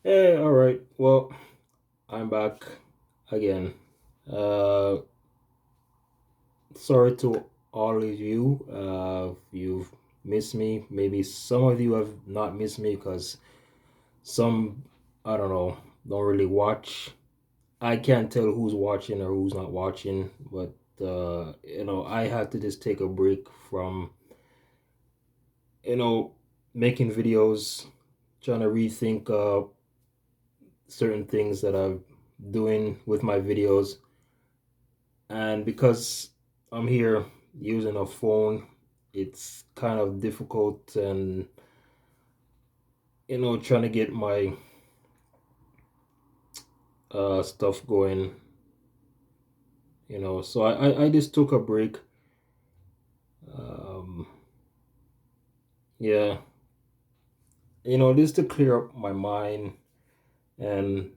Hey, all right. Well, I'm back again. Uh, Sorry to all of you. You've missed me. Maybe some of you have not missed me because some, I don't know, don't really watch. I can't tell who's watching or who's not watching, but I had to just take a break from, you know, making videos, trying to rethink certain things that I'm doing with my videos. And because I'm here using a phone, it's kind of difficult and trying to get my stuff going. So I just took a break. Um, yeah, just to clear up my mind and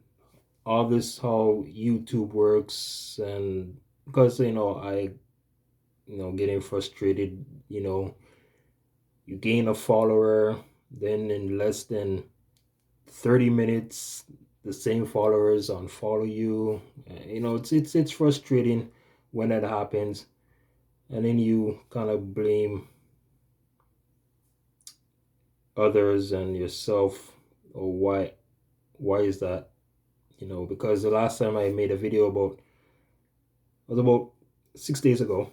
all this how YouTube works, and because getting frustrated. You gain a follower, then in less than 30 minutes the same followers unfollow you. It's frustrating when that happens, and then you kind of blame others and yourself. Or why is that? Because the last time I made a video about was about 6 days ago,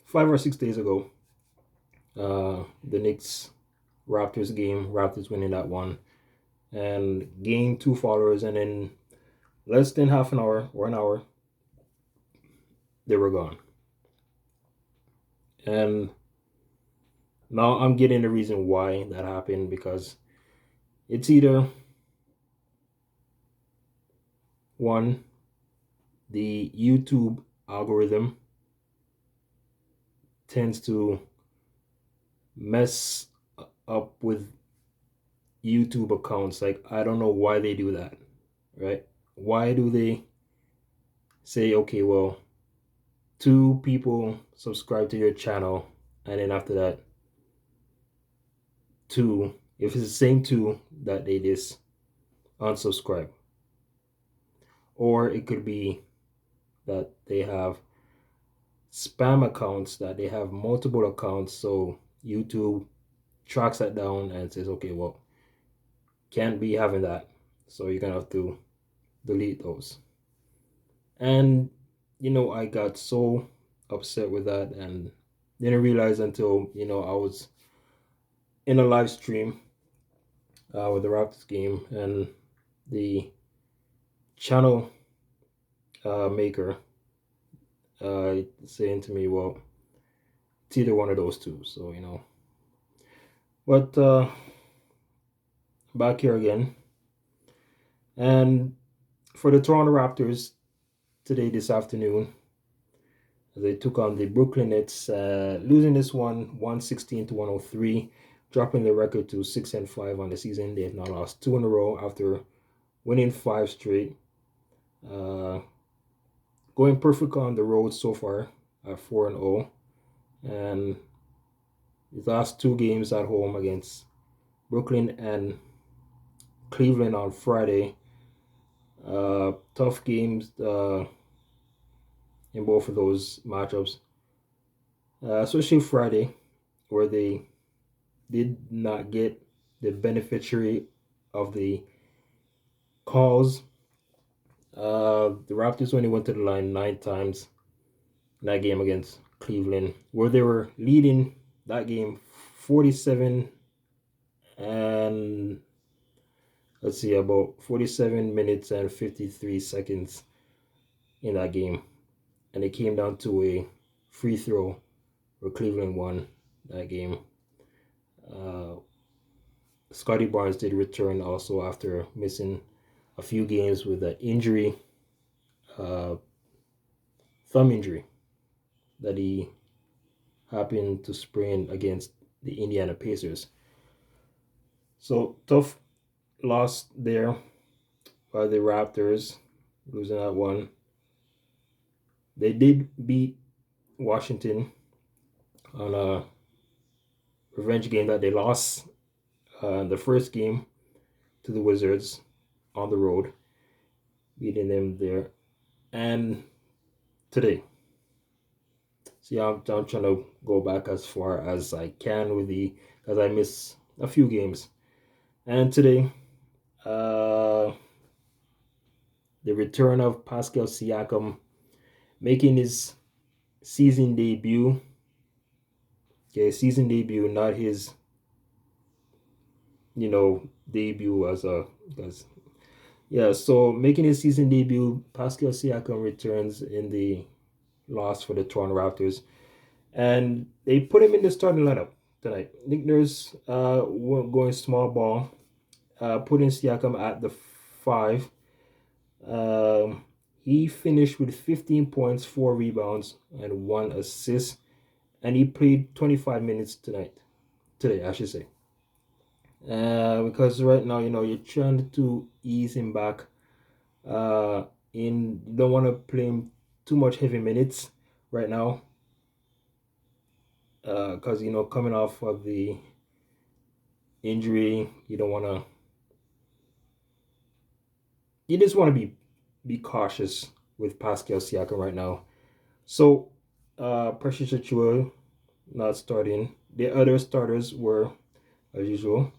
5 or 6 days ago. The Knicks Raptors game, Raptors winning that one, and gained two followers, and then less than half an hour or an hour they were gone. And now I'm getting the reason why that happened, because it's either one, the YouTube algorithm tends to mess up with YouTube accounts. Like, I don't know why they do that, right? Why do they say, okay, well, two people subscribe to your channel, and then after that, two, if it's the same two, that they just unsubscribe? Or it could be that they have spam accounts, that they have multiple accounts, so YouTube tracks that down and says, okay, well, can't be having that, so you're gonna have to delete those. And I got so upset with that, and didn't realize until I was in a live stream with the Raptors game, and the channel maker saying to me, well, it's either one of those two. So but back here again. And for the Toronto Raptors today, this afternoon, they took on the Brooklyn Nets, losing this one 116 to 103, dropping the record to 6-5 on the season. They have now lost two in a row after winning five straight. Uh, Going perfect on the road so far at 4-0. And his last two games at home against Brooklyn and Cleveland on Friday. Tough games in both of those matchups, especially Friday, where they did not get the beneficiary of the calls. The Raptors only went to the line 9 times in that game against Cleveland, where they were leading that game 47 and let's see, about 47 minutes and 53 seconds in that game. And it came down to a free throw where Cleveland won that game. Uh, Scotty Barnes did return also after missing a few games with an injury, uh, thumb injury, that he happened to sprain against the Indiana Pacers. So tough loss there by the Raptors, losing that one. They did beat Washington on a revenge game that they lost the first game to the Wizards on the road, beating them there. And today, see, I'm trying to go back as far as I can with because I miss a few games. And today, uh, the return of Pascal Siakam making his season debut. Okay, season debut, not his, debut as yeah. So making his season debut, Pascal Siakam returns in the loss for the Toronto Raptors, and they put him in the starting lineup tonight. Nick Nurse going small ball, putting Siakam at the 5. He finished with 15 points, 4 rebounds, and 1 assist, and he played 25 minutes today, I should say. Because right now, you're trying to ease him back. You don't want to play him too much heavy minutes right now. Because coming off of the injury, you don't want to. You just want to be cautious with Pascal Siakam right now. So, Precious Achiuwa not starting. The other starters were, as usual,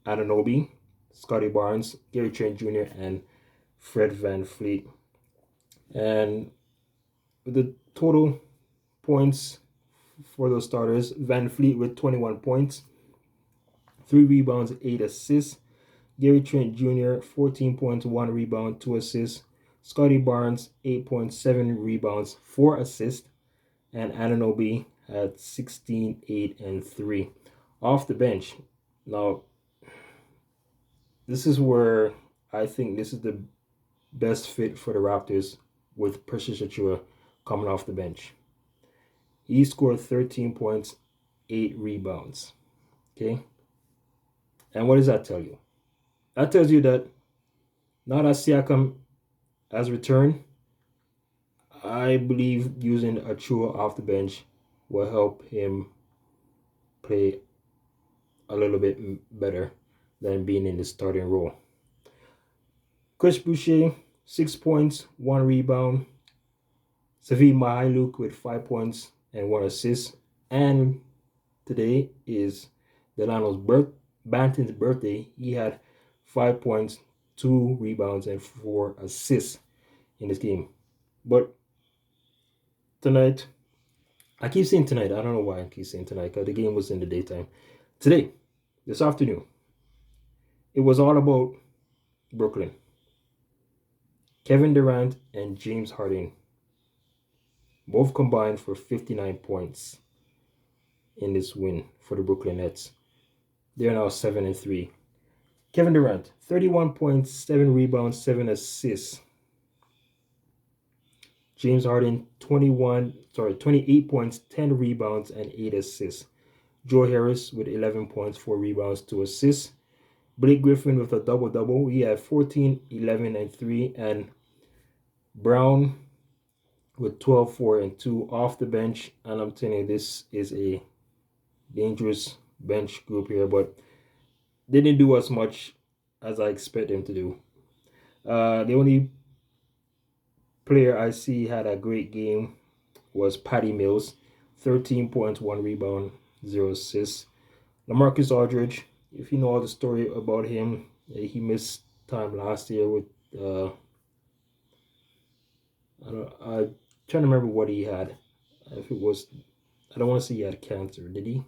Anunoby, Scotty Barnes, Gary Trent Jr., and Fred VanVleet. And the total points for those starters, VanVleet with 21 points, 3 rebounds, 8 assists. Gary Trent Jr., 14 points, 1 rebound, 2 assists. Scotty Barnes, 8.7 rebounds, 4 assists. And Anunoby had 16, 8, and 3. Off the bench. Now, this is where I think this is the best fit for the Raptors with Precious Achiuwa coming off the bench. He scored 13 points, 8 rebounds. Okay? And what does that tell you? That tells you that now that Siakam has returned, I believe using Achiuwa off the bench will help him play a little bit better than being in the starting role. Chris Boucher, 6 points, 1 rebound. Svi Mykhailiuk with 5 points and 1 assist. And today is Delano's Banton's birthday. He had 5 points, 2 rebounds, and 4 assists in this game. But tonight, I keep saying tonight. I don't know why I keep saying tonight because the game was in the daytime. Today, this afternoon, it was all about Brooklyn. Kevin Durant and James Harden both combined for 59 points in this win for the Brooklyn Nets. They are now 7-3. Kevin Durant, 31 points, 7 rebounds, 7 assists. James Harden, 28 points, 10 rebounds, and 8 assists. Joe Harris with 11 points, 4 rebounds, 2 assists. Blake Griffin with a double-double. He had 14, 11, and 3. And Brown with 12, 4, and 2 off the bench. And I'm telling you, this is a dangerous bench group here, but they didn't do as much as I expect them to do. The only player I see had a great game was Patty Mills, 13 points, 1 rebound, 0 assists. LaMarcus Aldridge, if you know all the story about him, he missed time last year with I'm trying to remember what he had. If it was, I don't want to say he had cancer. Did he?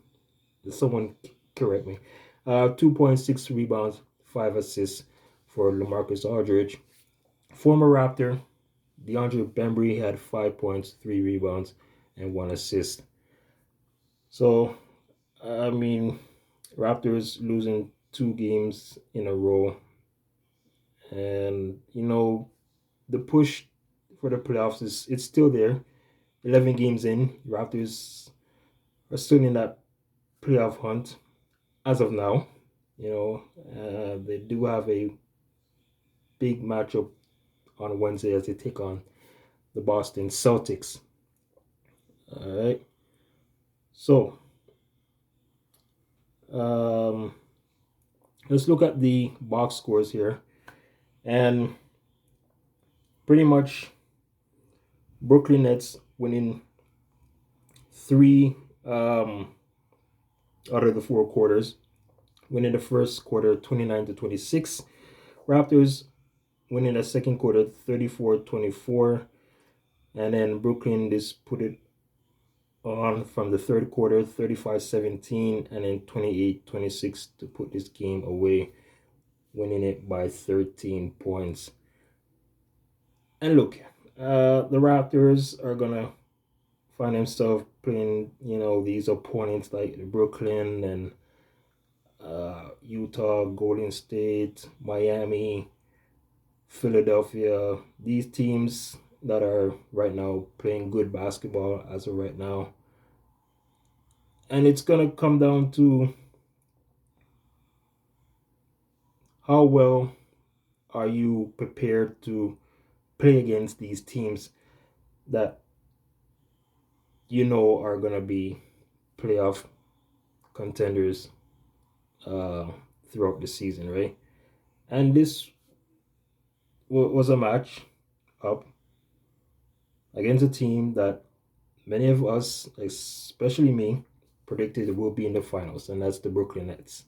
Someone correct me. 2.6 rebounds, 5 assists for LaMarcus Aldridge. Former Raptor DeAndre Bembry had 5 points, 3 rebounds, and 1 assist. So, I mean, Raptors losing 2 games in a row. And, the push for the playoffs it's still there. 11 games in, Raptors are still in that playoff hunt as of now. They do have a big matchup on Wednesday as they take on the Boston Celtics. All right. So, let's look at the box scores here. And pretty much Brooklyn Nets winning three out of the four quarters. Winning the first quarter 29-26. Raptors winning the second quarter 34-24. And then Brooklyn just put it on from the third quarter 35-17 and then 28-26 to put this game away, winning it by 13 points. And look, the Raptors are gonna find themselves playing, these opponents like Brooklyn and Utah, Golden State, Miami, Philadelphia. These teams that are right now playing good basketball as of right now. And it's gonna come down to how well are you prepared to play against these teams that are gonna be playoff contenders throughout the season, right? And this was a match up against a team that many of us, especially me, predicted will be in the finals, and that's the Brooklyn Nets,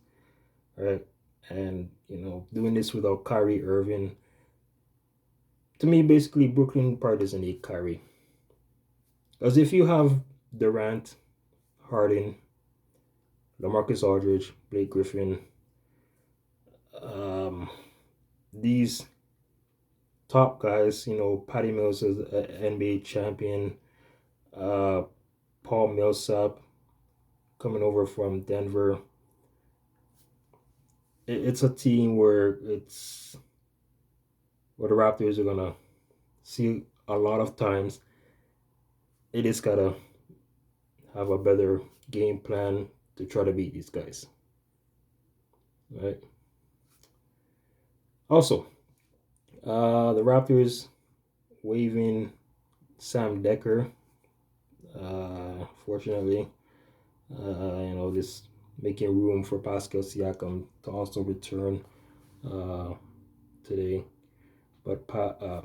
right? And doing this without Kyrie Irving, to me, basically, Brooklyn probably doesn't need Kyrie, because if you have Durant, Harden, LaMarcus Aldridge, Blake Griffin, these top guys, Patty Mills is an NBA champion, Paul Millsap coming over from Denver. It's a team where the Raptors are gonna see a lot of times. They just gotta have a better game plan to try to beat these guys, right? Also, the Raptors waiving Sam Dekker. Fortunately, just making room for Pascal Siakam to also return today. But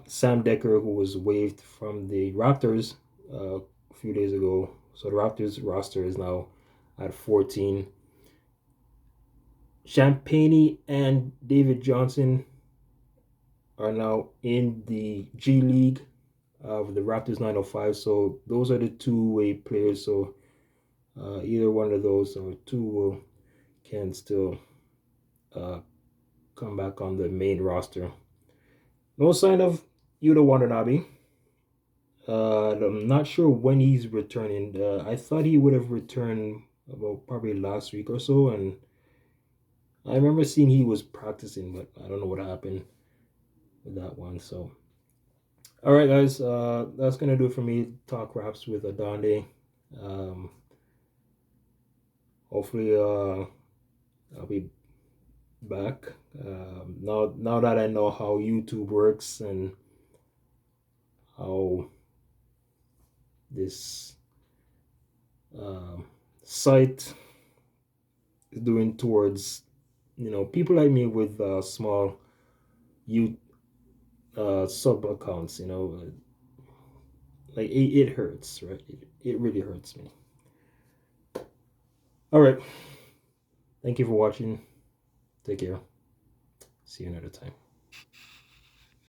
Sam Dekker, who was waived from the Raptors a few days ago, so the Raptors roster is now at 14. Champagnie and David Johnson are now in the G League of the Raptors 905. So those are the two-way players. So either one of those or two can still come back on the main roster. No sign of Yuta Watanabe. I'm not sure when he's returning. I thought he would have returned about probably last week or so, and I remember seeing he was practicing, but I don't know what happened with that one. So, all right, guys, that's gonna do it for me. Talk raps with Adonde. Hopefully, I'll be back. Now that I know how YouTube works and how this site is doing towards people like me with small sub accounts. Like it hurts, right? It really hurts me. All right, thank you for watching. Take care. See you another time.